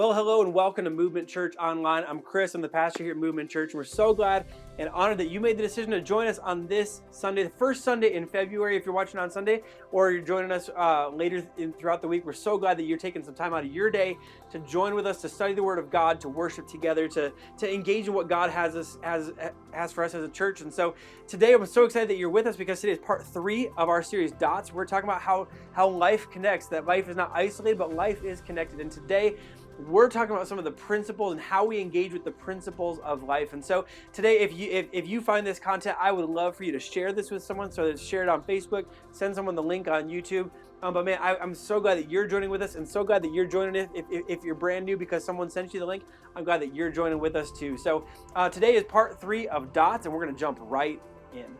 Well, hello and welcome to Movement Church Online. I'm Chris, I'm the pastor here at Movement Church, and we're so glad and honored that you made the decision to join us on this Sunday, the first Sunday in February, if you're watching on Sunday, or you're joining us later throughout the week. We're so glad that you're taking some time out of your day to join with us, to study the Word of God, to worship together, to engage in what God has for us as a church. And so today I'm so excited that you're with us because today is part 3 of our series, Dots. We're talking about how life connects, that life is not isolated, but life is connected. And today, we're talking about some of the principles and how we engage with the principles of life. And so today, if you find this content, I would love for you to share this with someone. So share it on Facebook, send someone the link on YouTube. But man, I'm so glad that you're joining with us, and so glad that you're joining it. If you're brand new because someone sent you the link, I'm glad that you're joining with us too. So today is part 3 of Dots, and we're going to jump right in.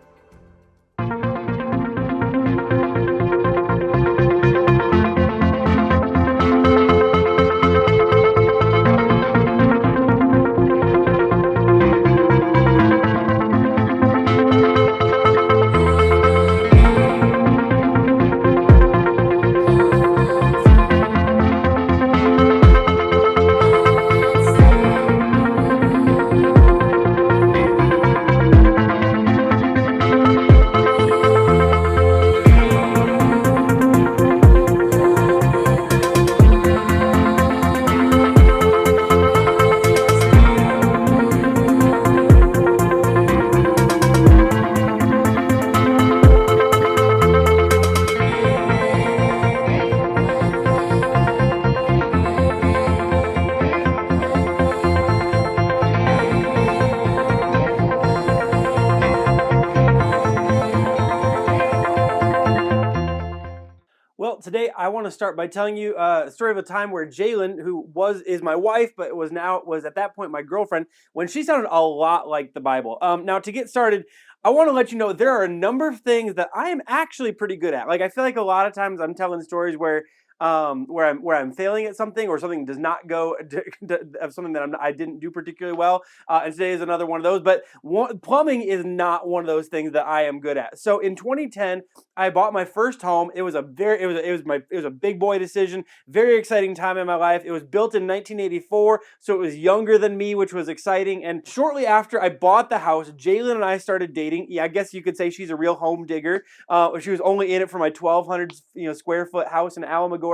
Well, today I want to start by telling you a story of a time where Jalen, who is my wife, but was at that point my girlfriend, when she sounded a lot like the Bible. Now, to get started, I want to let you know there are a number of things that I am actually pretty good at. Like, I feel like a lot of times I'm telling stories where I'm failing at something, or something does not go of something that I didn't do particularly well. And today is another one of those. But plumbing is not one of those things that I am good at. So in 2010, I bought my first home. It was a big boy decision. Very exciting time in my life. It was built in 1984, so it was younger than me, which was exciting. And shortly after I bought the house, Jalen and I started dating. Yeah, I guess you could say she's a real home digger. She was only in it for my 1,200 square foot house in Alamogordo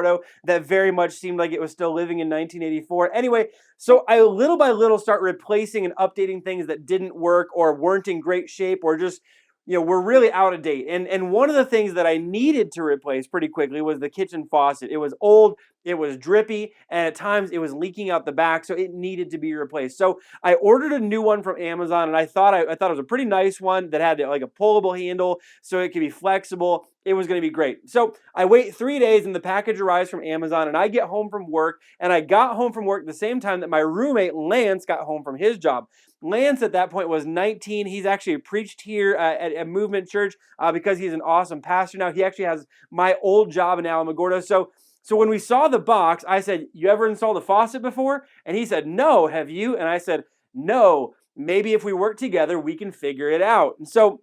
that very much seemed like it was still living in 1984. Anyway, so I little by little start replacing and updating things that didn't work or weren't in great shape, or just we're really out of date. And one of the things that I needed to replace pretty quickly was the kitchen faucet. It was old, it was drippy, and at times it was leaking out the back, so it needed to be replaced. So I ordered a new one from Amazon, and I thought it was a pretty nice one that had like a pullable handle so it could be flexible. It was going to be great. So I wait 3 days, and the package arrives from Amazon, and I get home from work, and I got home from work the same time that my roommate Lance got home from his job. Lance at that point was 19. He's actually preached here at Movement Church because he's an awesome pastor now. He actually has my old job in Alamogordo. So when we saw the box, I said, "You ever installed a faucet before?" And he said, "No, have you?" And I said, "No, maybe if we work together, we can figure it out." And so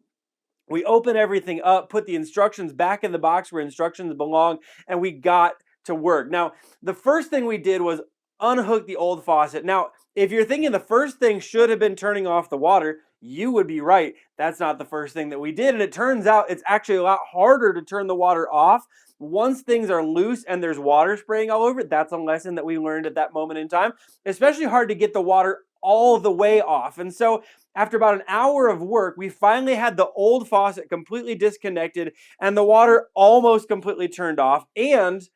we open everything up, put the instructions back in the box where instructions belong, and we got to work. Now, the first thing we did was unhook the old faucet. Now, if you're thinking the first thing should have been turning off the water, you would be right. That's not the first thing that we did. And it turns out it's actually a lot harder to turn the water off once things are loose and there's water spraying all over it. That's a lesson that we learned at that moment in time. Especially hard to get the water all the way off. And so after about an hour of work, we finally had the old faucet completely disconnected and the water almost completely turned off. And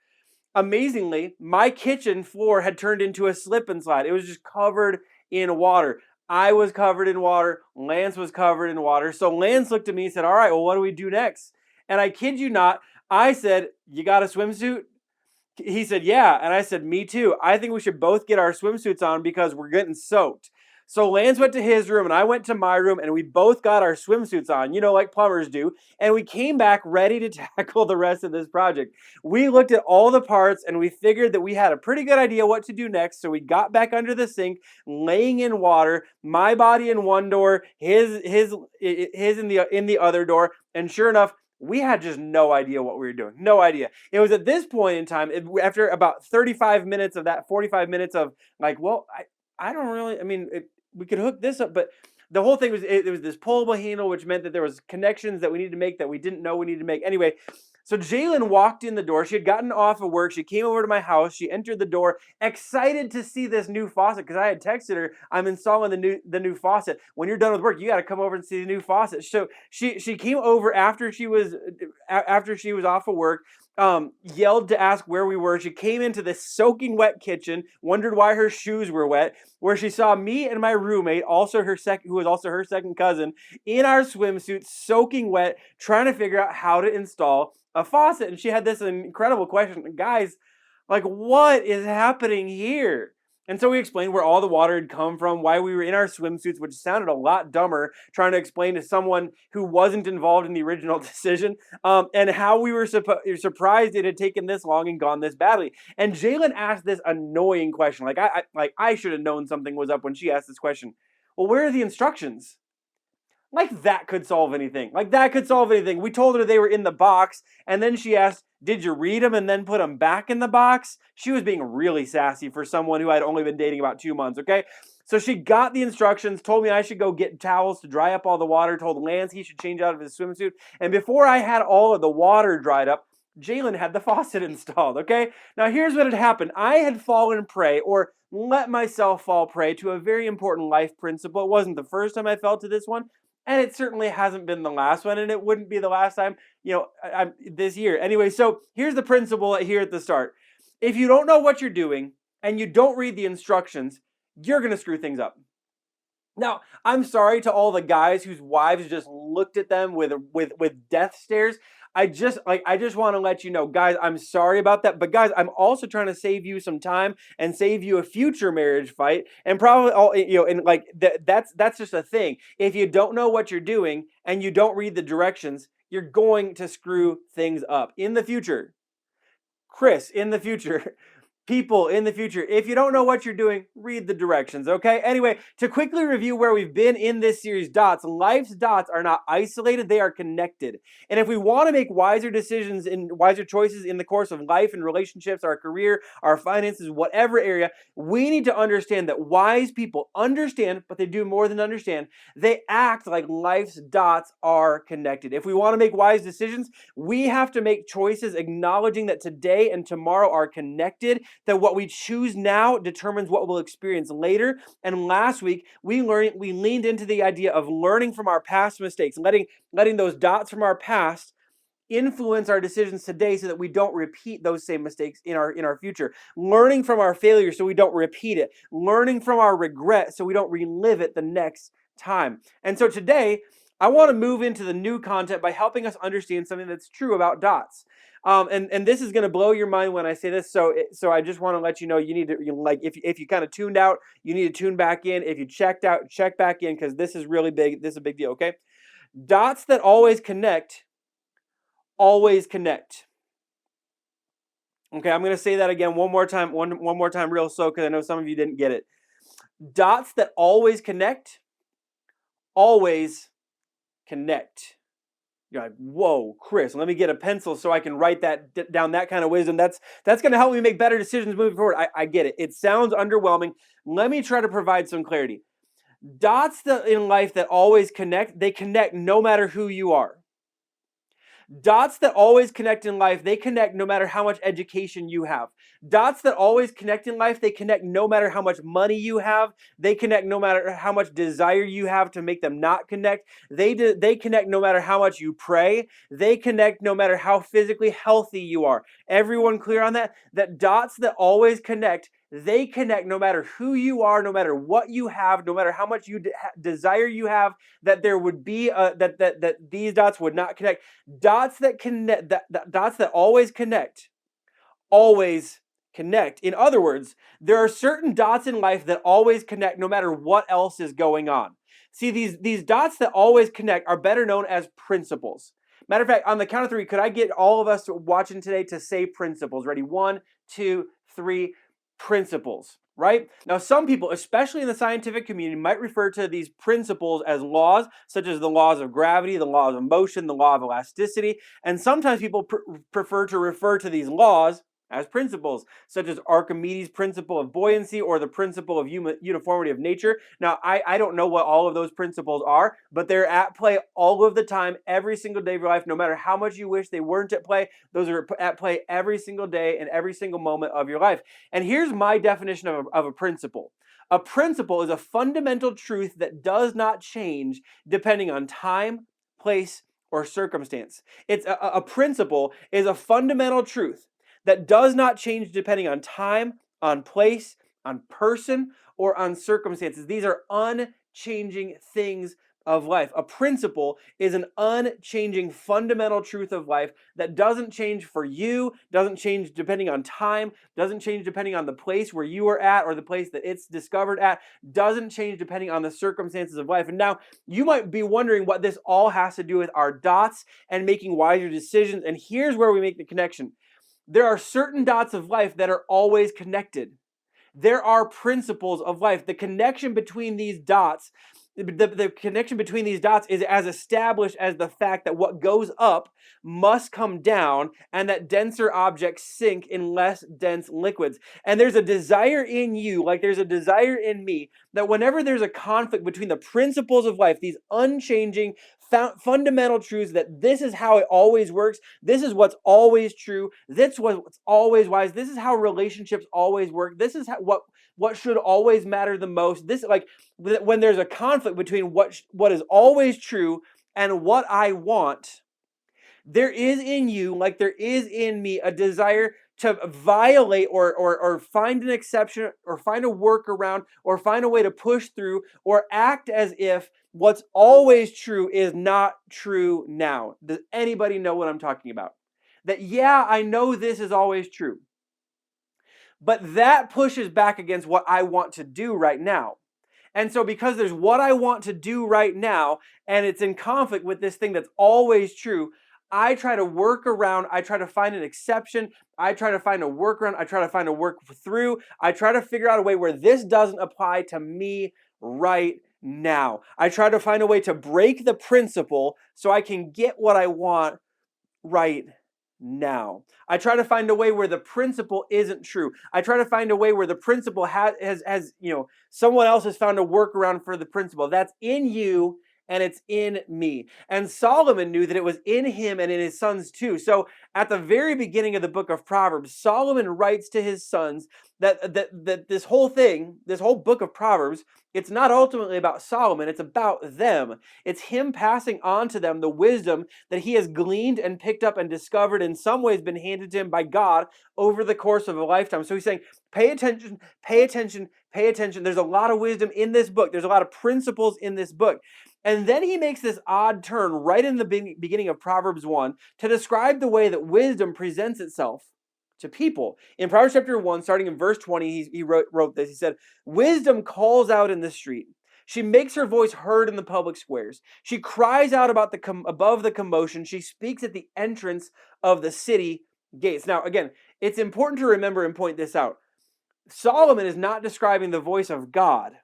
amazingly, my kitchen floor had turned into a slip and slide. It was just covered in water. I was covered in water. Lance was covered in water. So Lance looked at me and said, "All right, well, what do we do next?" And I kid you not, I said, "You got a swimsuit?" He said, "Yeah." And I said, "Me too. I think we should both get our swimsuits on because we're getting soaked." So Lance went to his room and I went to my room, and we both got our swimsuits on, like plumbers do. And we came back ready to tackle the rest of this project. We looked at all the parts and we figured that we had a pretty good idea what to do next. So we got back under the sink, laying in water, my body in one door, his in the other door. And sure enough, We had just no idea what we were doing. No idea. It was at this point in time, after about 35 minutes of that, 45 minutes of like, well, I don't really, I mean, we could hook this up, but the whole thing was, it was this pullable handle, which meant that there was connections that we needed to make that we didn't know we needed to make. Anyway, so Jalen walked in the door. She had gotten off of work. She came over to my house. She entered the door, excited to see this new faucet because I had texted her, "I'm installing the new faucet. When you're done with work, you got to come over and see the new faucet." So she came over after she was off of work. Yelled to ask where we were. She came into the soaking wet kitchen, wondered why her shoes were wet, where she saw me and my roommate, who was also her second cousin, in our swimsuits, soaking wet, trying to figure out how to install a faucet. And she had this incredible question, guys, like, what is happening here? And so we explained where all the water had come from, why we were in our swimsuits, which sounded a lot dumber trying to explain to someone who wasn't involved in the original decision, and how we were surprised it had taken this long and gone this badly. And Jalen asked this annoying question, like I should have known something was up when she asked this question. Well, where are the instructions? Like that could solve anything. Like that could solve anything. We told her they were in the box, and then she asked, "Did you read them and then put them back in the box?" She was being really sassy for someone who I'd only been dating about 2 months, okay? So she got the instructions, told me I should go get towels to dry up all the water, told Lance he should change out of his swimsuit. And before I had all of the water dried up, Jalen had the faucet installed, okay? Now here's what had happened. I had fallen prey, or let myself fall prey, to a very important life principle. It wasn't the first time I fell to this one, and it certainly hasn't been the last one, and it wouldn't be the last time, this year. Anyway, so here's the principle here at the start. If you don't know what you're doing and you don't read the instructions, you're going to screw things up. Now, I'm sorry to all the guys whose wives just looked at them with death stares. I just want to let you know, guys, I'm sorry about that. But guys, I'm also trying to save you some time and save you a future marriage fight. And probably and like that's just a thing. If you don't know what you're doing and you don't read the directions, you're going to screw things up in the future. Chris, in the future. People in the future, if you don't know what you're doing, read the directions, okay? Anyway, to quickly review where we've been in this series, life's dots are not isolated, they are connected. And if we want to make wiser decisions and wiser choices in the course of life and relationships, our career, our finances, whatever area, we need to understand that wise people understand, but they do more than understand. They act like life's dots are connected. If we want to make wise decisions, we have to make choices acknowledging that today and tomorrow are connected, that what we choose now determines what we'll experience later. And last week, we leaned into the idea of learning from our past mistakes, letting those dots from our past influence our decisions today so that we don't repeat those same mistakes in our future. Learning from our failure so we don't repeat it. Learning from our regret so we don't relive it the next time. And so today, I want to move into the new content by helping us understand something that's true about dots. And this is going to blow your mind when I say this. So I just want to let you know, you need to, if you kind of tuned out, you need to tune back in. If you checked out, check back in, because this is really big. This is a big deal. Okay, dots that always connect. Always connect. Okay, I'm going to say that again one more time real slow, because I know some of you didn't get it. Dots that always connect. Always connect. You're like, whoa, Chris, let me get a pencil so I can write that down, that kind of wisdom. That's going to help me make better decisions moving forward. I get it. It sounds underwhelming. Let me try to provide some clarity. Dots in life that always connect, they connect no matter who you are. Dots that always connect in life, they connect no matter how much education you have. Dots that always connect in life, they connect no matter how much money you have. They connect no matter how much desire you have to make them not connect. They connect no matter how much you pray. They connect no matter how physically healthy you are. Everyone clear on that? That dots that always connect, they connect no matter who you are, no matter what you have, no matter how much desire you have, that there would be that these dots would not connect. Dots that connect, dots that always connect, always connect. In other words, there are certain dots in life that always connect no matter what else is going on. See, these dots that always connect are better known as principles. Matter of fact, on the count of three, could I get all of us watching today to say principles? Ready? 1, 2, 3. Principles. right? Now, some people, especially in the scientific community, might refer to these principles as laws, such as the laws of gravity, the laws of motion, the law of elasticity, and sometimes people prefer to refer to these laws as principles, such as Archimedes' principle of buoyancy or the principle of uniformity of nature. Now, I don't know what all of those principles are, but they're at play all of the time, every single day of your life, no matter how much you wish they weren't at play. Those are at play every single day and every single moment of your life. And here's my definition of a principle. A principle is a fundamental truth that does not change depending on time, place, or circumstance. A principle is a fundamental truth that does not change depending on time, on place, on person, or on circumstances. These are unchanging things of life. A principle is an unchanging fundamental truth of life that doesn't change for you, doesn't change depending on time, doesn't change depending on the place where you are at or the place that it's discovered at, doesn't change depending on the circumstances of life. And now you might be wondering what this all has to do with our dots and making wiser decisions. And here's where we make the connection. There are certain dots of life that are always connected. There are principles of life. The connection between these dots, the connection between these dots is as established as the fact that what goes up must come down and that denser objects sink in less dense liquids. And there's a desire in you, like there's a desire in me, that whenever there's a conflict between the principles of life, these unchanging fundamental truths, that this is how it always works, this is what's always true, this is what's always wise, this is how relationships always work, this is what should always matter the most. This, like, when there's a conflict between what is always true and what I want, there is in you, like there is in me, a desire to violate or find an exception or find a workaround or find a way to push through or act as if what's always true is not true now. Does anybody know what I'm talking about? That, yeah, I know this is always true, but that pushes back against what I want to do right now. And so because there's what I want to do right now, and it's in conflict with this thing that's always true, I try to work around, I try to find an exception, I try to find a workaround, I try to find a work through, I try to figure out a way where this doesn't apply to me right now. I try to find a way to break the principle so I can get what I want right now. I try to find a way where the principle isn't true. I try to find a way where the principle has someone else has found a workaround for the principle. That's in you and it's in me. And Solomon knew that it was in him and in his sons too. So at the very beginning of the book of Proverbs, Solomon writes to his sons that this whole thing, this whole book of Proverbs, it's not ultimately about Solomon, it's about them. It's him passing on to them the wisdom that he has gleaned and picked up and discovered, in some ways been handed to him by God over the course of a lifetime. So he's saying, pay attention, pay attention, pay attention. There's a lot of wisdom in this book. There's a lot of principles in this book. And then he makes this odd turn right in the beginning of Proverbs 1 to describe the way that wisdom presents itself to people. In Proverbs chapter 1, starting in verse 20, he wrote this. He said, "Wisdom calls out in the street. She makes her voice heard in the public squares. She cries out above the commotion. She speaks at the entrance of the city gates." Now, again, it's important to remember and point this out. Solomon is not describing the voice of God.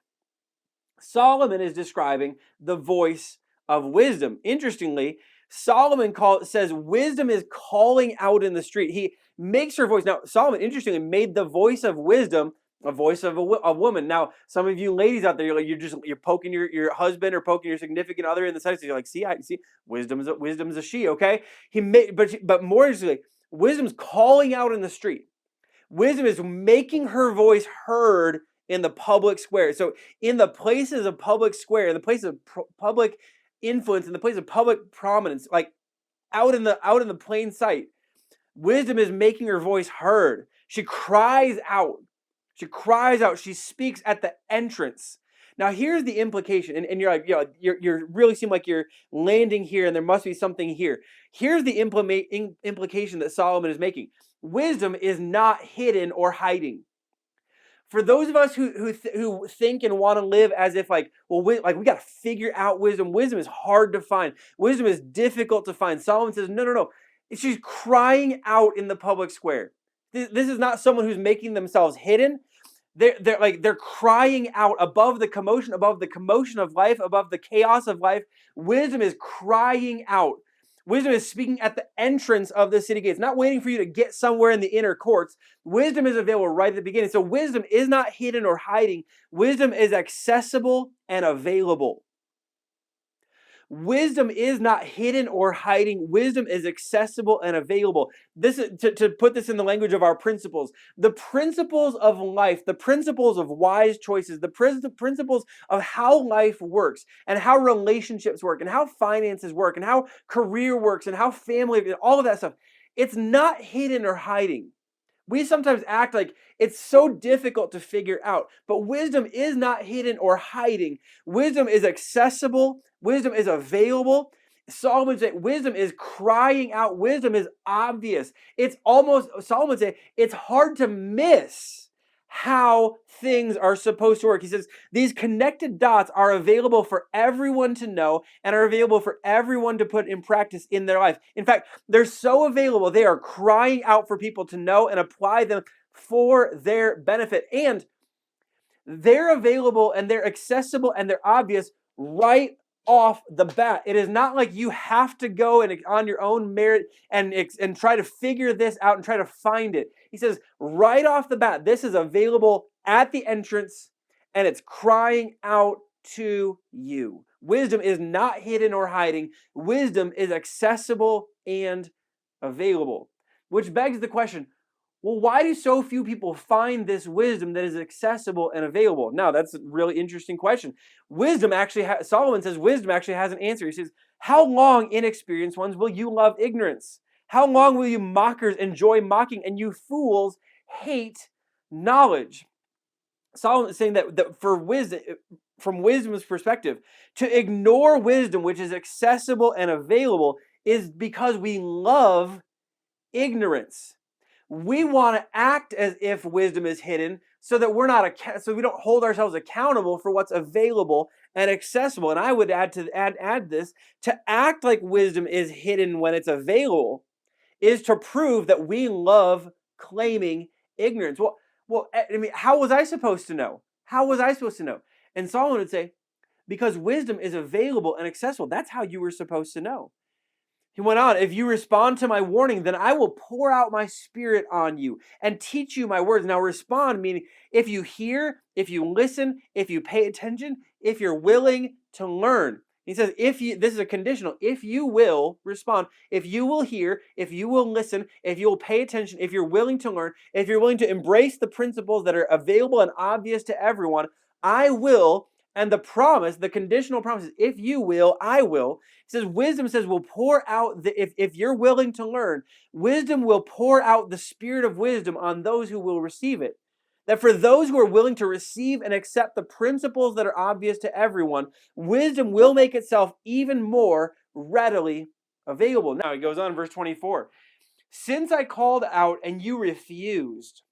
Solomon is describing the voice of wisdom. Interestingly, Solomon says wisdom is calling out in the street. He makes her voice. Now, Solomon, interestingly, made the voice of wisdom a voice of a woman. Now, some of you ladies out there, you're poking your husband or poking your significant other in the side. So you're like, see, wisdom's a she. Okay, but more interestingly, wisdom's calling out in the street. Wisdom is making her voice heard in the public square. So in the places of public square, in the places of public influence, in the place of public prominence, like out in the plain sight, wisdom is making her voice heard. She cries out. She cries out. She speaks at the entrance. Now here's the implication, and you're like, you really seem like you're landing here, and there must be something here. Here's the implication that Solomon is making. Wisdom is not hidden or hiding. For those of us who think and want to live as if we got to figure out wisdom. Wisdom is hard to find. Wisdom is difficult to find. Solomon says, no. She's crying out in the public square. This is not someone who's making themselves hidden. They're crying out above the commotion, of life, above the chaos of life. Wisdom is crying out. Wisdom is speaking at the entrance of the city gates, not waiting for you to get somewhere in the inner courts. Wisdom is available right at the beginning. So wisdom is not hidden or hiding. Wisdom is accessible and available. Wisdom is not hidden or hiding. Wisdom is accessible and available. This is to put this in the language of our principles. The principles of life, the principles of wise choices, the principles of how life works and how relationships work and how finances work and how career works and how family, all of that stuff. It's not hidden or hiding. We sometimes act like it's so difficult to figure out, but wisdom is not hidden or hiding. Wisdom is accessible, wisdom is available. Solomon said wisdom is crying out, wisdom is obvious. It's almost, Solomon said, it's hard to miss how things are supposed to work. He says these connected dots are available for everyone to know and are available for everyone to put in practice in their life. In fact, they're so available, they are crying out for people to know and apply them for their benefit. And they're available and they're accessible and they're obvious right off the bat. It is not like you have to go and on your own merit and try to figure this out and try to find it. He says right off the bat, this is available at the entrance and it's crying out to you. Wisdom is not hidden or hiding. Wisdom is accessible and available, which begs the question, well, why do so few people find this wisdom that is accessible and available? Now, that's a really interesting question. Wisdom actually, Solomon says wisdom actually has an answer. He says, how long, inexperienced ones, will you love ignorance? How long will you mockers enjoy mocking and you fools hate knowledge? Solomon is saying that for wisdom, from wisdom's perspective, to ignore wisdom, which is accessible and available, is because we love ignorance. We want to act as if wisdom is hidden so that so we don't hold ourselves accountable for what's available and accessible. And I would add this, to act like wisdom is hidden when it's available is to prove that we love claiming ignorance. Well, I mean, how was I supposed to know? How was I supposed to know? And Solomon would say, because wisdom is available and accessible. That's how you were supposed to know. He went on, if you respond to my warning, then I will pour out my spirit on you and teach you my words. Now respond, meaning if you hear, if you listen, if you pay attention, if you're willing to learn. He says, this is a conditional, if you will respond, if you will hear, if you will listen, if you will pay attention, if you're willing to learn, if you're willing to embrace the principles that are available and obvious to everyone, I will. And the promise, the conditional promise is, if you will, I will. It says, wisdom says, will pour out, if you're willing to learn, wisdom will pour out the spirit of wisdom on those who will receive it. That for those who are willing to receive and accept the principles that are obvious to everyone, wisdom will make itself even more readily available. Now, he goes on, verse 24. Since I called out and you refused,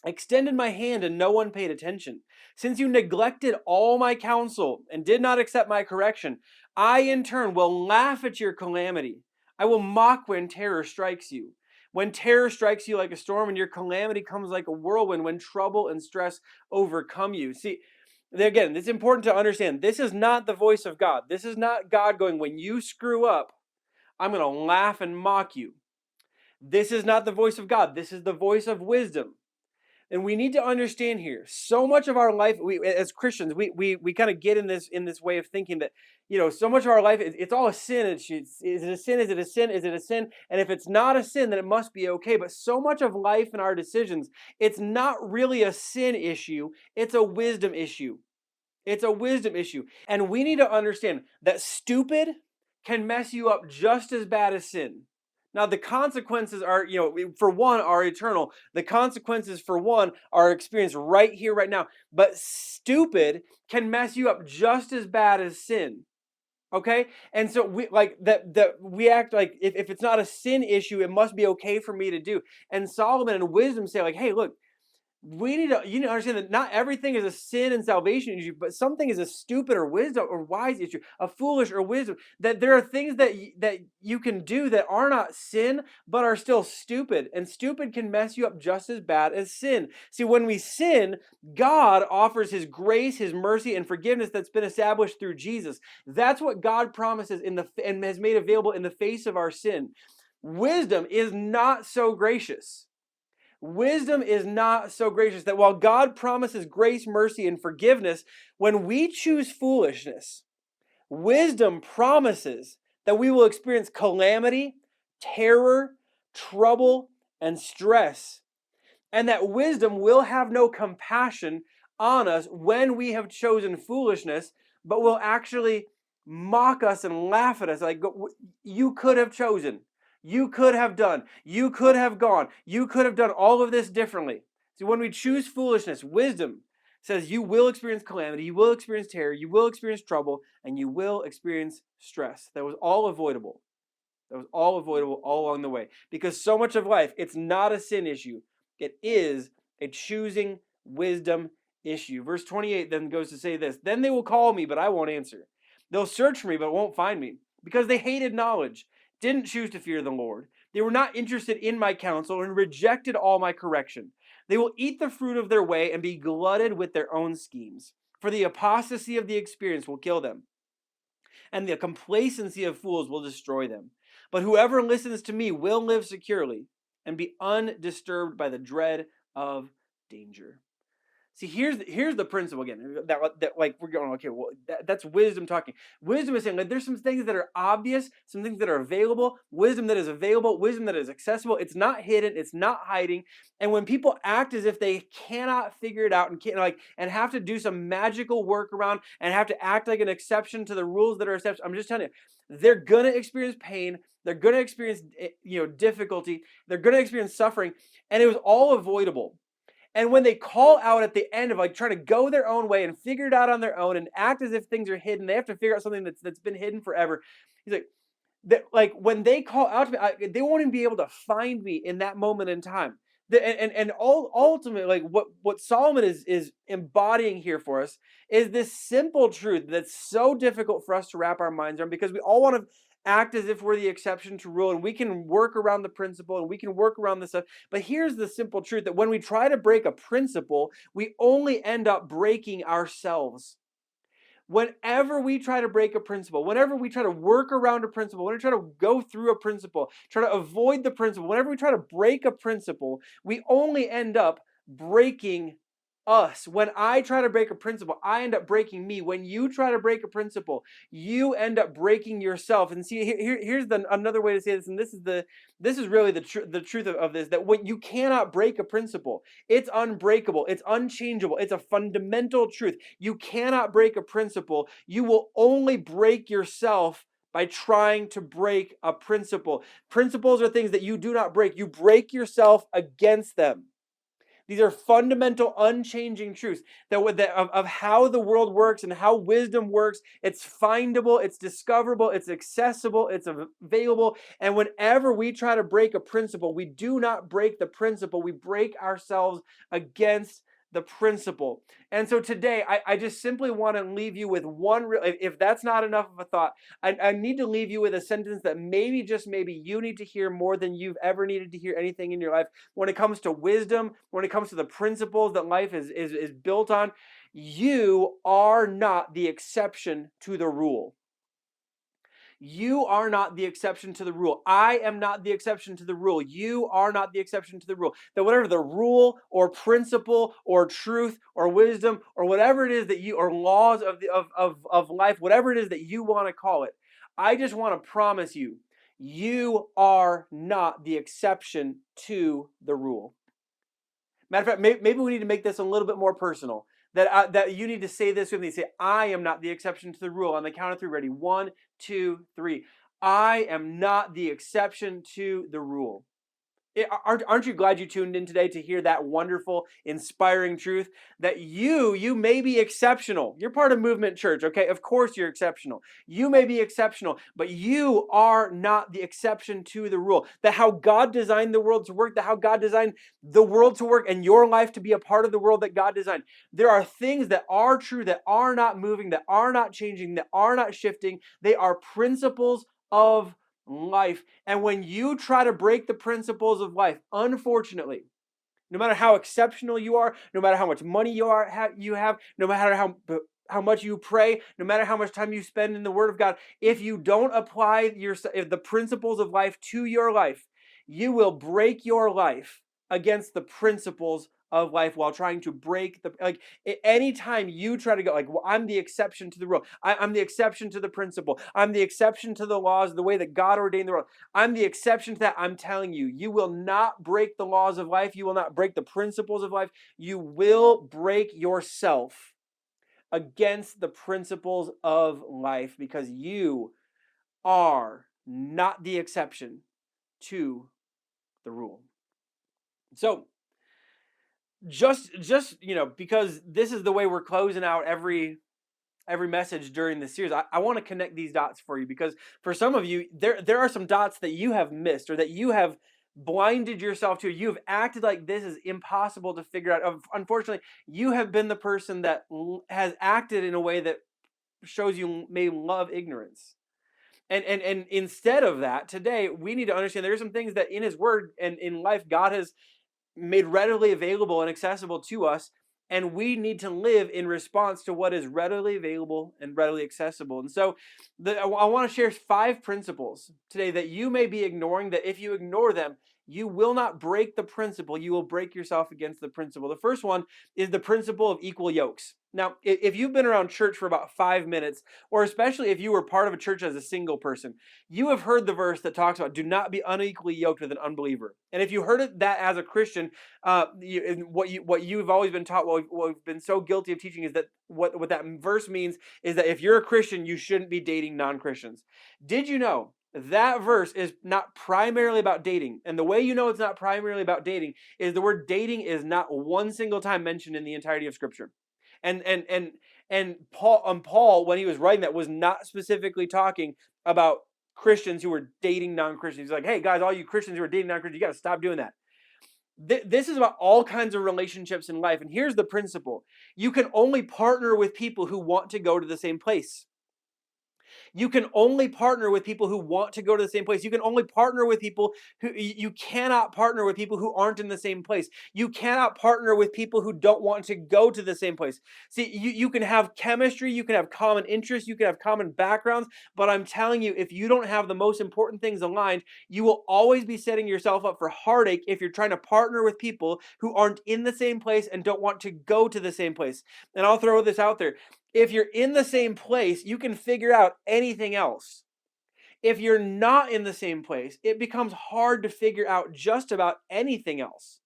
extended my hand and no one paid attention. Since you neglected all my counsel and did not accept my correction, I in turn will laugh at your calamity. I will mock when terror strikes you. When terror strikes you like a storm and your calamity comes like a whirlwind, when trouble and stress overcome you. See, again, it's important to understand this is not the voice of God. This is not God going, when you screw up, I'm going to laugh and mock you. This is not the voice of God. This is the voice of wisdom. And we need to understand here, so much of our life, we as Christians, we kind of get in this way of thinking that, so much of our life, it's all a sin. Is it a sin? Is it a sin? Is it a sin? And if it's not a sin, then it must be okay. But so much of life and our decisions, it's not really a sin issue. It's a wisdom issue. It's a wisdom issue. And we need to understand that stupid can mess you up just as bad as sin. Now, the consequences are, for one, are eternal. The consequences, for one, are experienced right here, right now. But stupid can mess you up just as bad as sin. Okay? And so we act like if it's not a sin issue, it must be okay for me to do. And Solomon and wisdom say, like, hey, look, We need to understand that not everything is a sin and salvation issue, but something is a stupid or wisdom or wise issue, a foolish or wisdom. That there are things that you can do that are not sin, but are still stupid, and stupid can mess you up just as bad as sin. See, when we sin, God offers His grace, His mercy, and forgiveness that's been established through Jesus. That's what God promises and has made available in the face of our sin. Wisdom is not so gracious. Wisdom is not so gracious that while God promises grace, mercy, and forgiveness, when we choose foolishness, wisdom promises that we will experience calamity, terror, trouble, and stress, and that wisdom will have no compassion on us when we have chosen foolishness, but will actually mock us and laugh at us like, you could have chosen. You could have done. You could have gone. You could have done all of this differently. So when we choose foolishness, wisdom says you will experience calamity, you will experience terror, you will experience trouble, and you will experience stress. That was all avoidable. That was all avoidable all along the way. Because so much of life, it's not a sin issue. It is a choosing wisdom issue. Verse 28 then goes to say this: Then they will call me, but I won't answer. They'll search for me, but won't find me, because they hated knowledge, didn't choose to fear the Lord. They were not interested in my counsel and rejected all my correction. They will eat the fruit of their way and be glutted with their own schemes. For the apostasy of the experience will kill them, and the complacency of fools will destroy them. But whoever listens to me will live securely and be undisturbed by the dread of danger. See, here's the principle again. That like we're going, okay, well, that's wisdom talking. Wisdom is saying like there's some things that are obvious, some things that are available, wisdom that is available, wisdom that is accessible. It's not hidden, it's not hiding. And when people act as if they cannot figure it out and can't and have to do some magical workaround and have to act like an exception to the rules that are exceptions, I'm just telling you, they're gonna experience pain. They're gonna experience difficulty. They're gonna experience suffering, and it was all avoidable. And when they call out at the end of like trying to go their own way and figure it out on their own and act as if things are hidden, they have to figure out something that's been hidden forever. He's like, that like when they call out to me, they won't even be able to find me in that moment in time. And all ultimately, like what Solomon is embodying here for us is this simple truth that's so difficult for us to wrap our minds around because we all want to act as if we're the exception to rule and we can work around the principle and we can work around this stuff. But here's the simple truth that when we try to break a principle, we only end up breaking ourselves. Whenever we try to break a principle, whenever we try to work around a principle, whenever we try to go through a principle, try to avoid the principle, whenever we try to break a principle, we only end up breaking us. When I try to break a principle, I end up breaking me. When you try to break a principle, you end up breaking yourself. And see, here's another way to say this, and this is really the truth of this, that when you cannot break a principle, it's unbreakable, it's unchangeable, it's a fundamental truth. You cannot break a principle. You will only break yourself by trying to break a principle. Principles are things that you do not break. You break yourself against them. These are fundamental, unchanging truths of how the world works and how wisdom works. It's findable, it's discoverable, it's accessible, it's available. And whenever we try to break a principle, we do not break the principle. We break ourselves against the principle. And so today, I just simply want to leave you with one, if that's not enough of a thought, I need to leave you with a sentence that maybe, just maybe, you need to hear more than you've ever needed to hear anything in your life. When it comes to wisdom, when it comes to the principles that life is built on, you are not the exception to the rule. You are not the exception to the rule. I am not the exception to the rule. You are not the exception to the rule. That whatever the rule or principle or truth or wisdom or whatever it is that you, or laws of life, whatever it is that you want to call it, I just want to promise you, you are not the exception to the rule. Matter of fact, maybe we need to make this a little bit more personal. That you need to say this with me. Say, I am not the exception to the rule. On the count of three, ready? 1, 2, 3. I am not the exception to the rule. Aren't you glad you tuned in today to hear that wonderful, inspiring truth that you may be exceptional. You're part of Movement Church, okay? Of course you're exceptional. You may be exceptional, but you are not the exception to the rule. That how God designed the world to work, that how God designed the world to work and your life to be a part of the world that God designed. There are things that are true, that are not moving, that are not changing, that are not shifting. They are principles of life. And when you try to break the principles of life, unfortunately, no matter how exceptional you are, no matter how much money you have, no matter how much you pray, no matter how much time you spend in the Word of God, if you don't apply if the principles of life to your life, you will break your life against the principles of life while trying to break the anytime you try to go like, well, I'm the exception to the rule, I'm the exception to the principle, I'm the exception to the laws, the way that God ordained the world, I'm the exception to that. I'm telling you, you will not break the laws of life, you will not break the principles of life, you will break yourself against the principles of life because you are not the exception to the rule. So just because this is the way we're closing out every message during this series, I want to connect these dots for you because for some of you there are some dots that you have missed or that you have blinded yourself to. You have acted like this is impossible to figure out. Unfortunately, you have been the person that has acted in a way that shows you may love ignorance. And instead of that, today we need to understand there are some things that in His Word and in life God has made readily available and accessible to us, and we need to live in response to what is readily available and readily accessible. And so I want to share 5 principles today that you may be ignoring, that if you ignore them, you will not break the principle, you will break yourself against the principle. The first one is the principle of equal yokes. Now, if you've been around church for about 5 minutes, or especially if you were part of a church as a single person, you have heard the verse that talks about do not be unequally yoked with an unbeliever. And if you heard that as a Christian, what you've always been taught, what we've been so guilty of teaching is that what that verse means is that if you're a Christian, you shouldn't be dating non-Christians. Did you know that verse is not primarily about dating? And the way you know it's not primarily about dating is the word dating is not one single time mentioned in the entirety of Scripture. And Paul, when he was writing that, was not specifically talking about Christians who were dating non-Christians. He's like, hey guys, all you Christians who are dating non-Christians, you got to stop doing that. This is about all kinds of relationships in life. And here's the principle. You can only partner with people who want to go to the same place. You can only partner with people who want to go to the same place. You can only partner with people who you cannot partner with people who aren't in the same place. You cannot partner with people who don't want to go to the same place. See, you can have chemistry, you can have common interests, you can have common backgrounds, but I'm telling you, if you don't have the most important things aligned, you will always be setting yourself up for heartache if you're trying to partner with people who aren't in the same place and don't want to go to the same place. And I'll throw this out there. If you're in the same place, you can figure out anything else. If you're not in the same place, it becomes hard to figure out just about anything else.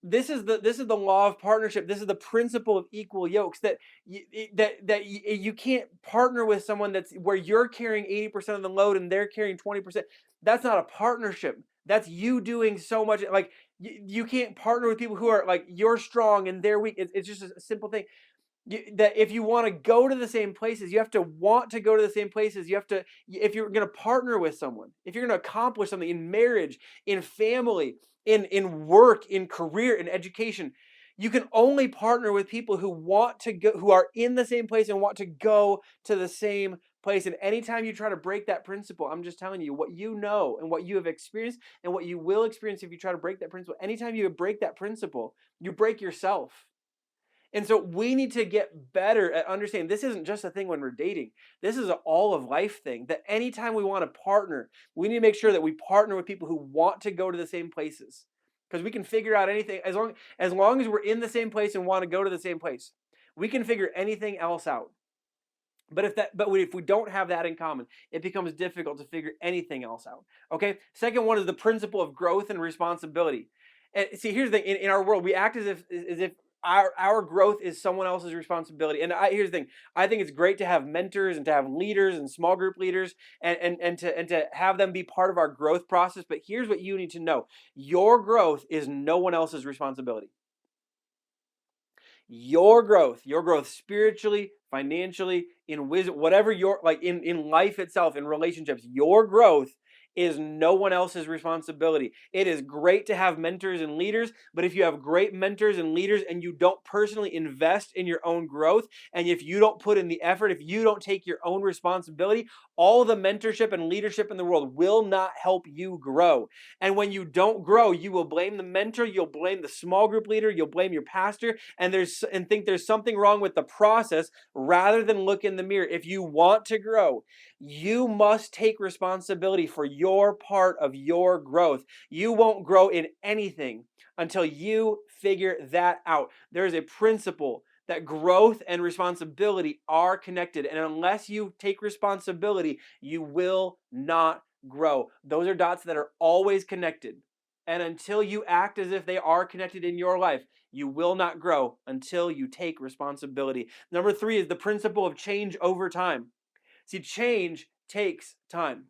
This is the law of partnership. This is the principle of equal yokes, that you can't partner with someone that's where you're carrying 80% of the load and they're carrying 20%. That's not a partnership. That's you doing so much. Like you can't partner with people who are like you're strong and they're weak. It's just a simple thing. That if you want to go to the same places, you have to want to go to the same places. You have to, if you're going to partner with someone, if you're going to accomplish something in marriage, in family, in work, in career, in education, you can only partner with people who want to go, who are in the same place and want to go to the same place. And anytime you try to break that principle, I'm just telling you what you know and what you have experienced and what you will experience if you try to break that principle. Anytime you break that principle, you break yourself. And so we need to get better at understanding this isn't just a thing when we're dating. This is an all of life thing, that anytime we want to partner, we need to make sure that we partner with people who want to go to the same places. Because we can figure out anything as long as we're in the same place and want to go to the same place. We can figure anything else out. But if we don't have that in common, it becomes difficult to figure anything else out. Okay? Second one is the principle of growth and responsibility. And see, here's the thing, in our world, we act as if our growth is someone else's responsibility. And here's the thing: I think it's great to have mentors and to have leaders and small group leaders, and to have them be part of our growth process. But here's what you need to know: your growth is no one else's responsibility. Your growth spiritually, financially, in wisdom, whatever your like in life itself, in relationships, your growth is no one else's responsibility. It is great to have mentors and leaders, but if you have great mentors and leaders and you don't personally invest in your own growth, and if you don't put in the effort, if you don't take your own responsibility, all the mentorship and leadership in the world will not help you grow. And when you don't grow, you will blame the mentor, you'll blame the small group leader, you'll blame your pastor, and think there's something wrong with the process rather than look in the mirror. If you want to grow, you must take responsibility for your part of your growth. You won't grow in anything until you figure that out. There is a principle that growth and responsibility are connected, and unless you take responsibility, you will not grow. Those are dots that are always connected. And until you act as if they are connected in your life, you will not grow until you take responsibility. Number 3 is the principle of change over time. See, change takes time.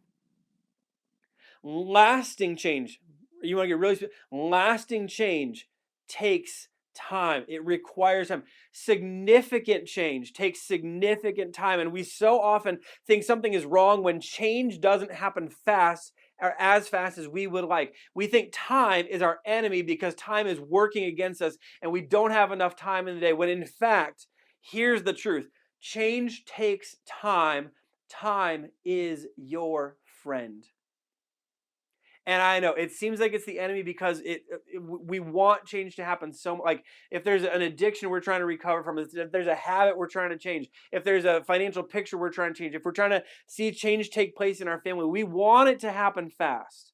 Lasting change, you want to get really lasting change takes time. It requires time. Significant change takes significant time. And we so often think something is wrong when change doesn't happen fast or as fast as we would like. We think time is our enemy because time is working against us and we don't have enough time in the day. When in fact, here's the truth: change takes time. Time is your friend. And I know it seems like it's the enemy because we want change to happen so much. Like if there's an addiction we're trying to recover from, if there's a habit we're trying to change, if there's a financial picture we're trying to change, if we're trying to see change take place in our family, we want it to happen fast.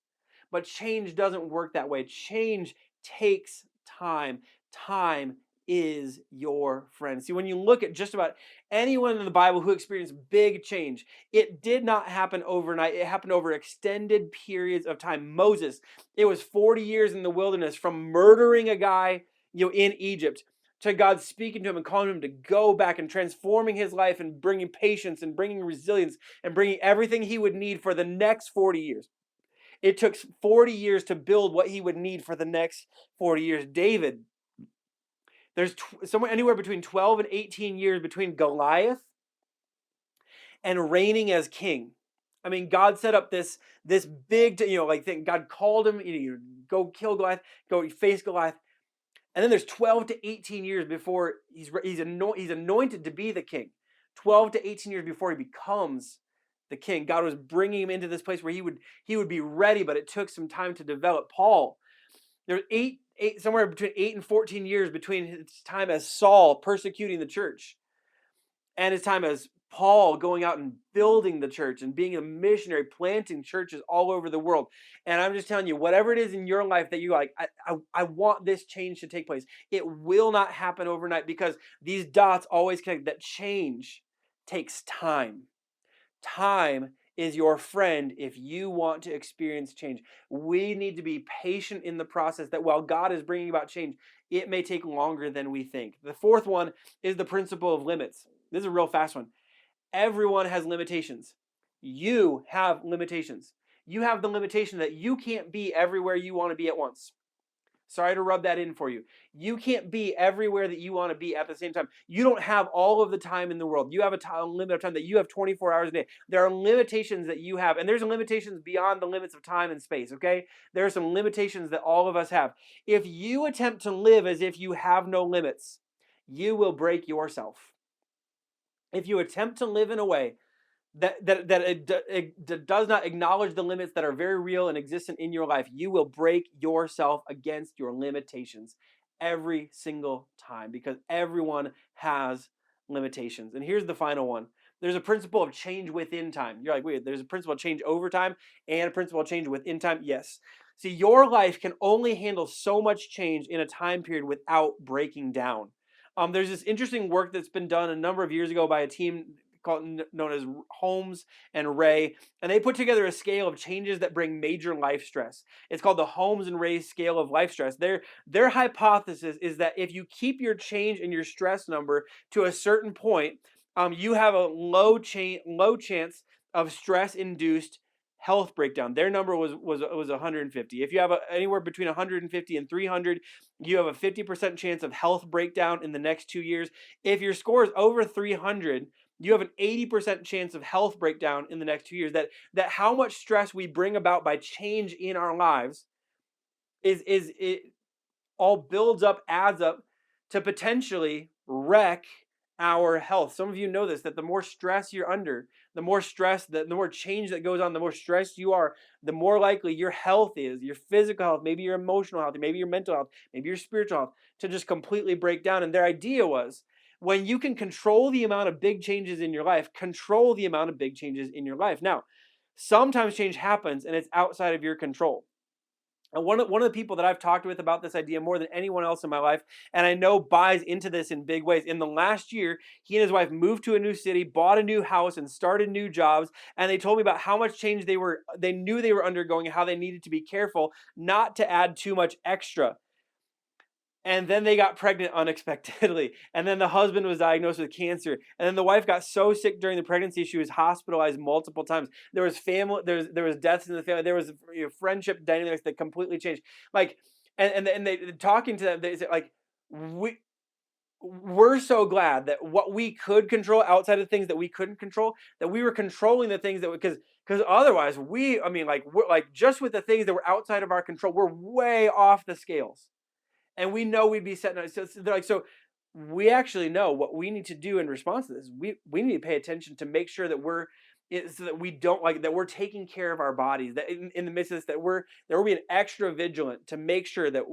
But change doesn't work that way. Change takes time. Time is your friend. See, when you look at just about anyone in the Bible who experienced big change, it did not happen overnight. It happened over extended periods of time. Moses, it was 40 years in the wilderness from murdering a guy, in Egypt, to God speaking to him and calling him to go back and transforming his life and bringing patience and bringing resilience and bringing everything he would need for the next 40 years. It took 40 years to build what he would need for the next 40 years. David, there's somewhere anywhere between 12 and 18 years between Goliath and reigning as king. I mean, God set up this big, like thing. God called him, go kill Goliath, go face Goliath. And then there's 12 to 18 years before he's anointed to be the king. 12 to 18 years before he becomes the king. God was bringing him into this place where he would be ready, but it took some time to develop. Paul, there's somewhere between 8 and 14 years between his time as Saul persecuting the church and his time as Paul going out and building the church and being a missionary, planting churches all over the world. And I'm just telling you, whatever it is in your life that you like, I want this change to take place. It will not happen overnight because these dots always connect. That change takes time. Time is your friend if you want to experience change. We need to be patient in the process, that while God is bringing about change, it may take longer than we think. The 4th one is the principle of limits. This is a real fast one. Everyone has limitations. You have limitations. You have the limitation that you can't be everywhere you want to be at once. Sorry to rub that in for you. You can't be everywhere that you want to be at the same time. You don't have all of the time in the world. You have a limit of time that you have 24 hours a day. There are limitations that you have, and there's limitations beyond the limits of time and space, okay? There are some limitations that all of us have. If you attempt to live as if you have no limits, you will break yourself. If you attempt to live in a way that it does not acknowledge the limits that are very real and existent in your life, you will break yourself against your limitations every single time, because everyone has limitations. And here's the final one. There's a principle of change within time. You're like, wait, there's a principle of change over time and a principle of change within time? Yes. See, your life can only handle so much change in a time period without breaking down. There's this interesting work that's been done a number of years ago by a team known as Holmes and Ray, and they put together a scale of changes that bring major life stress. It's called the Holmes and Ray scale of life stress. Their hypothesis is that if you keep your change in your stress number to a certain point, you have a low chance of stress-induced health breakdown. Their number was 150. If you have anywhere between 150 and 300, you have a 50% chance of health breakdown in the next 2 years. If your score is over 300, you have an 80% chance of health breakdown in the next 2 years. That how much stress we bring about by change in our lives is it all builds up, adds up to potentially wreck our health. Some of you know this, that the more stress you're under, the more stress, the more change that goes on, the more stressed you are, the more likely your health is, your physical health, maybe your emotional health, maybe your mental health, maybe your spiritual health, to just completely break down. And their idea was, when you can control the amount of big changes in your life, control the amount of big changes in your life. Now, sometimes change happens and it's outside of your control. And one of the people that I've talked with about this idea more than anyone else in my life, and I know buys into this in big ways. In the last year, he and his wife moved to a new city, bought a new house, and started new jobs. And they told me about how much change they knew they were undergoing and how they needed to be careful not to add too much extra. And then they got pregnant unexpectedly. And then the husband was diagnosed with cancer. And then the wife got so sick during the pregnancy, she was hospitalized multiple times. There was there was deaths in the family. There was friendship dynamics that completely changed. Like, and they talking to them, they said, like, we're so glad that what we could control outside of things that we couldn't control, that we were controlling the things that because otherwise we're just with the things that were outside of our control, we're way off the scales. And we know we'd be setting. So they're like, so we actually know what we need to do in response to this. We need to pay attention to make sure that so that we don't that we're taking care of our bodies. That in the midst of this, that we're being extra vigilant to make sure that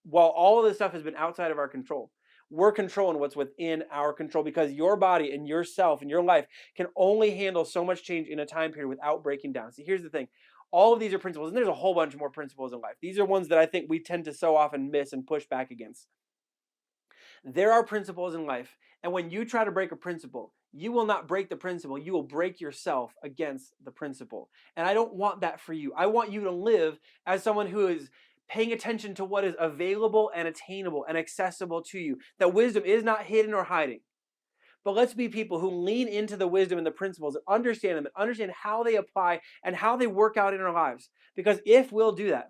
while all of this stuff has been outside of our control, we're controlling what's within our control, because your body and yourself and your life can only handle so much change in a time period without breaking down. See, here's the thing. All of these are principles, and there's a whole bunch more principles in life. These are ones that I think we tend to so often miss and push back against. There are principles in life, and when you try to break a principle, you will not break the principle. You will break yourself against the principle. And I don't want that for you. I want you to live as someone who is paying attention to what is available and attainable and accessible to you. That wisdom is not hidden or hiding. But let's be people who lean into the wisdom and the principles and understand them and understand how they apply and how they work out in our lives. Because if we'll do that,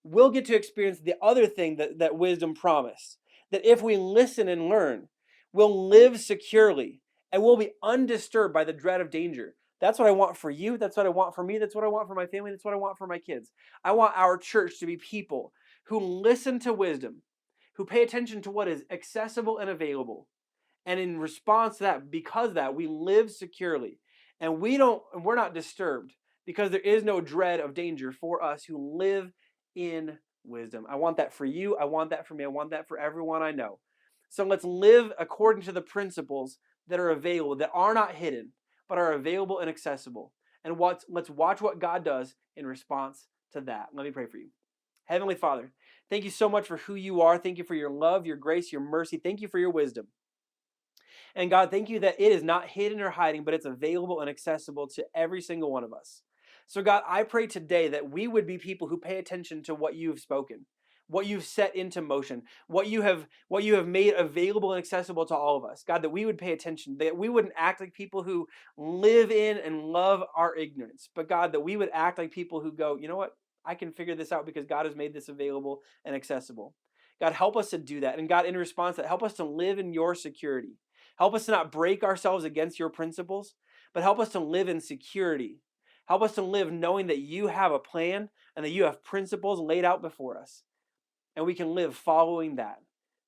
we'll get to experience the other thing that wisdom promised. That if we listen and learn, we'll live securely and we'll be undisturbed by the dread of danger. That's what I want for you. That's what I want for me. That's what I want for my family. That's what I want for my kids. I want our church to be people who listen to wisdom, who pay attention to what is accessible and available. And in response to that, because of that, we live securely. And we're not disturbed because there is no dread of danger for us who live in wisdom. I want that for you. I want that for me. I want that for everyone I know. So let's live according to the principles that are available, that are not hidden, but are available and accessible. And let's watch what God does in response to that. Let me pray for you. Heavenly Father, thank you so much for who you are. Thank you for your love, your grace, your mercy. Thank you for your wisdom. And God, thank you that it is not hidden or hiding, but it's available and accessible to every single one of us. So God, I pray today that we would be people who pay attention to what you've spoken, what you've set into motion, what you have made available and accessible to all of us. God, that we would pay attention, that we wouldn't act like people who live in and love our ignorance, but God, that we would act like people who go, you know what? I can figure this out because God has made this available and accessible. God, help us to do that. And God, in response to that, help us to live in your security. Help us to not break ourselves against your principles, but help us to live in security. Help us to live knowing that you have a plan and that you have principles laid out before us. And we can live following that.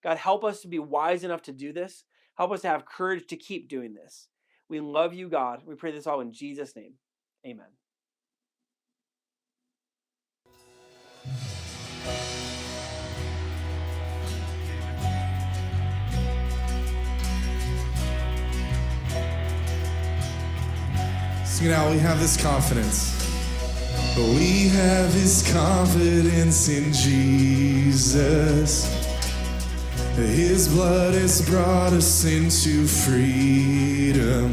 God, help us to be wise enough to do this. Help us to have courage to keep doing this. We love you, God. We pray this all in Jesus' name. Amen. Sing it out. We have this confidence. We have this confidence in Jesus. His blood has brought us into freedom.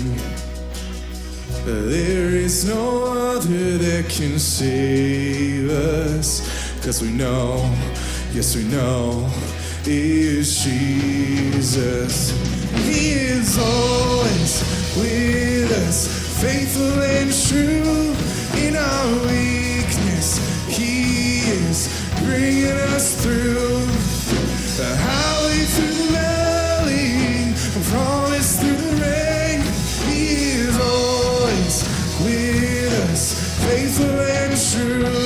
There is no other that can save us, 'cause we know, yes we know, is Jesus. He is always with us, faithful and true. In our weakness, He is bringing us through. The highway through the valley, a promise through the rain. He is always with us, faithful and true.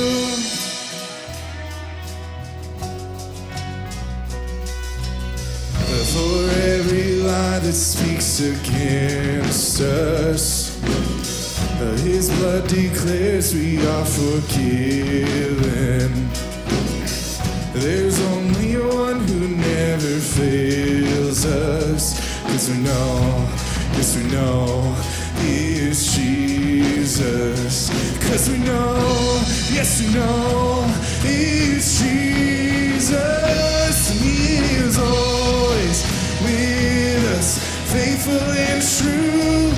For every lie that speaks against us, His blood declares we are forgiven. There's only one who never fails us, 'cause we know, yes we know, He is Jesus. 'Cause we know, yes we know, He is Jesus. And He is always with us, faithful and true.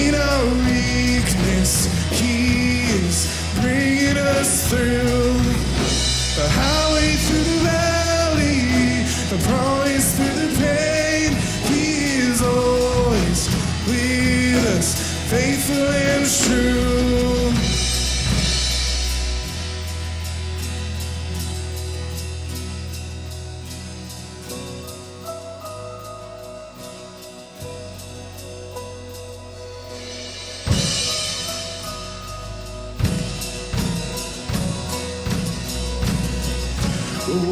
In our weakness, He is bringing us through. A highway through the valley, a promise through the pain. He is always with us, faithful and true.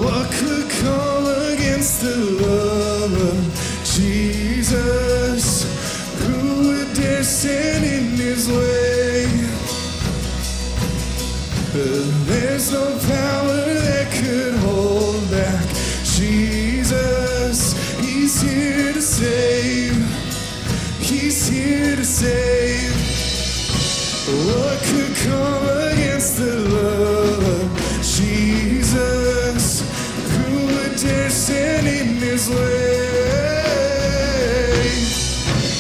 What could come against the love of Jesus? Who would dare stand in His way? There's no power that could hold back Jesus. He's here to save. He's here to save. What could come against the love of Jesus? Who would dare stand in His way?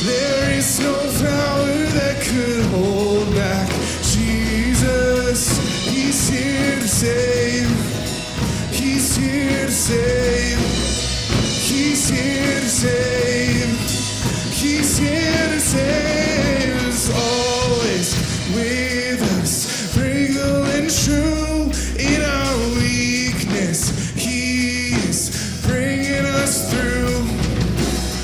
There is no power that could hold back Jesus. He's here to save. He's here to save. He's here to save. He's here to save us always. With us, real and true. In our weakness, He is bringing us through.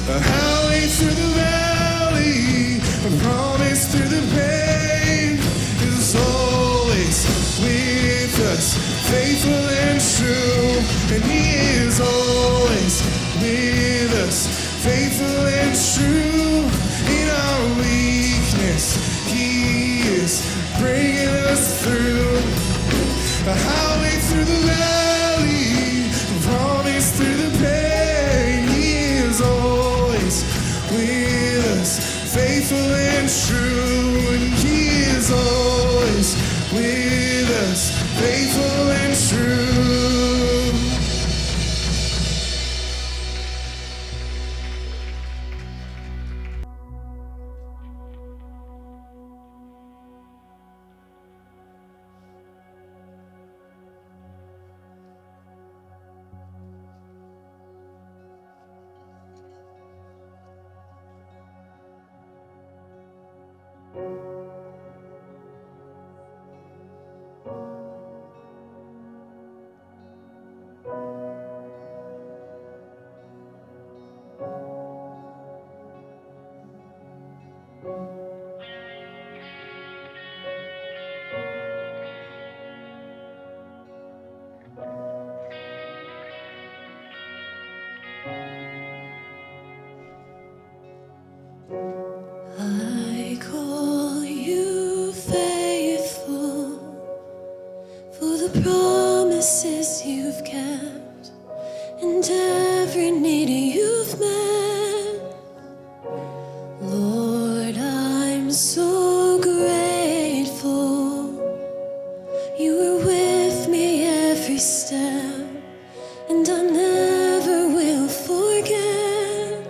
A highway through the valley, a promise through the pain. Is always with us, faithful and true. And He is always with us, faithful and true. In our weakness, He is bringing us through. A highway through the valley, a promise through the pain. He is always with us, faithful and true. And He is always with us, faithful and true. I call you faithful for the promises you've kept and every need you've met. Lord, I'm so grateful you were with me every step, and I never will forget.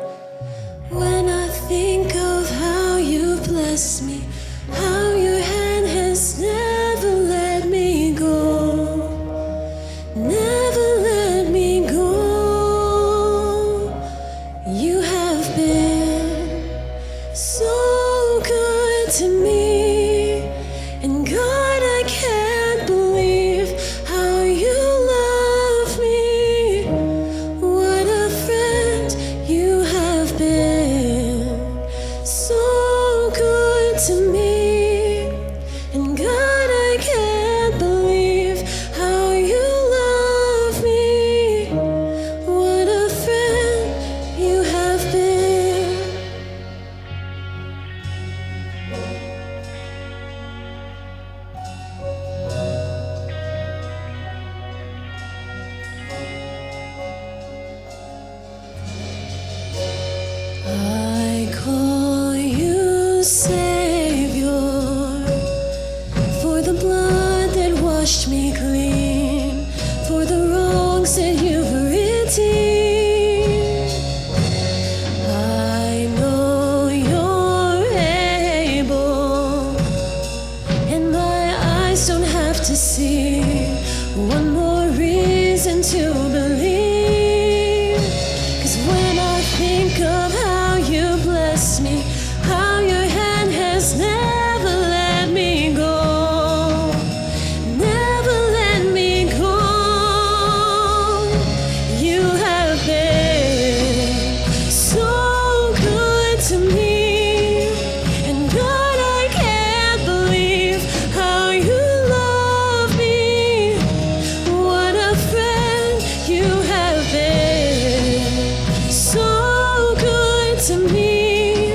When I think of how you bless me, how the blood that washed me clean, for the wrongs that you've redeemed. I know you're able, and my eyes don't have to see one more reason to believe. 'Cause when I think of how you bless me, how your hand has never let me go, never let me go. You have been so good to me, and God, I can't believe how you love me. What a friend you have been, so good to me,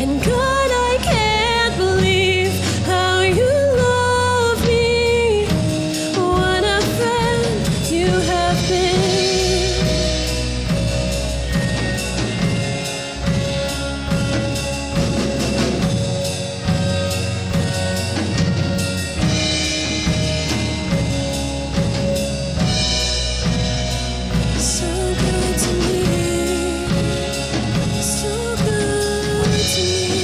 and God, I can't believe how you love me. What a friend you have been. So good to me, so good to me.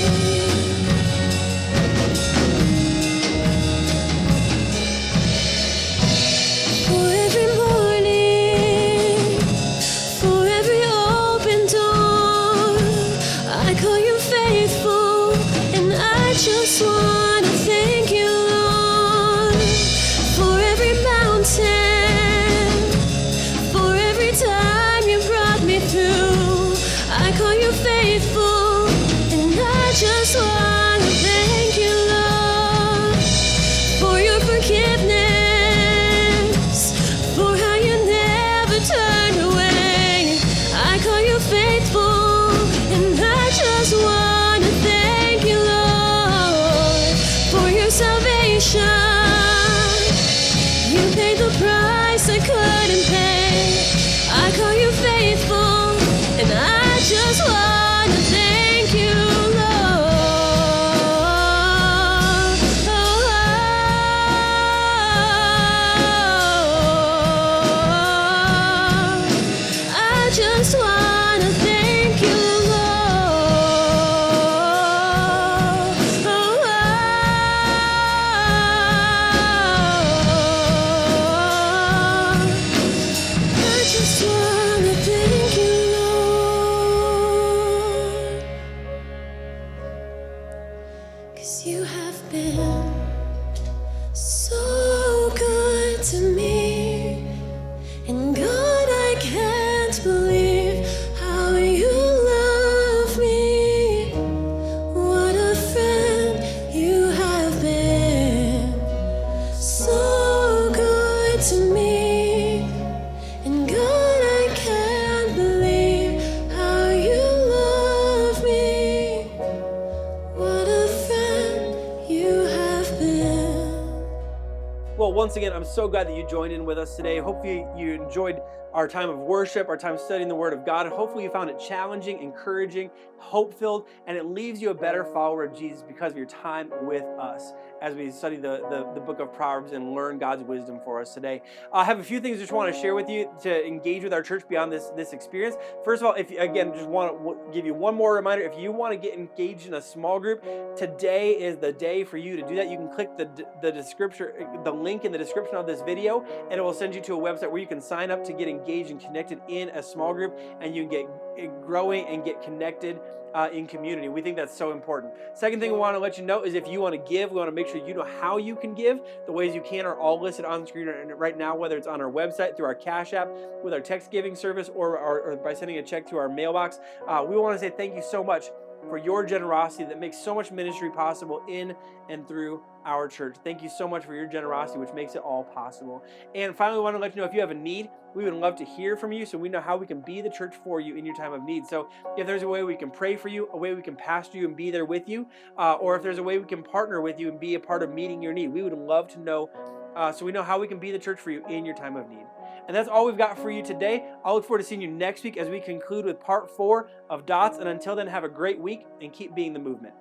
For every morning, for every open door, I call you faithful, and I just want to thank you, Lord. For every mountain, for every time you brought me through, I call you faithful, and I just want to thank you, Lord, for your forgiveness, for how you never turned away. I call you faithful, and I just want to thank you, Lord, for your salvation. You paid the price I couldn't pay. I call you faithful, and I just want to thank you, Lord. I just want to thank you, Lord. I just wanna thank you, Lord, 'cause you have been so good to me, and God, I can't believe how you love me. What a friend you have been, so good to me. And God, I can't believe how you love me. What a friend you have been. Well, once again, I'm so glad that you joined in with us today. Hopefully you enjoyed our time of worship, our time studying the Word of God. Hopefully you found it challenging, encouraging, hope-filled, and it leaves you a better follower of Jesus because of your time with us as we study the book of Proverbs and learn God's wisdom for us today. I have a few things I just want to share with you to engage with our church beyond this experience. First of all, if you, again, just want to give you one more reminder, if you want to get engaged in a small group, today is the day for you to do that. You can click the link in the description of this video, and it will send you to a website where you can sign up to get engaged and connected in a small group, and you can get growing and get connected in community. We think that's so important. Second thing we want to let you know is if you want to give, we want to make sure you know how you can give. The ways you can are all listed on the screen right now, whether it's on our website, through our Cash App, with our text giving service, or by sending a check to our mailbox. We want to say thank you so much for your generosity that makes so much ministry possible in and through our church. Thank you so much for your generosity, which makes it all possible. And finally, we want to let you know if you have a need, we would love to hear from you so we know how we can be the church for you in your time of need. So if there's a way we can pray for you, a way we can pastor you and be there with you, or if there's a way we can partner with you and be a part of meeting your need, we would love to know so we know how we can be the church for you in your time of need. And that's all we've got for you today. I'll look forward to seeing you next week as we conclude with part 4 of Dots. And until then, have a great week and keep being the movement.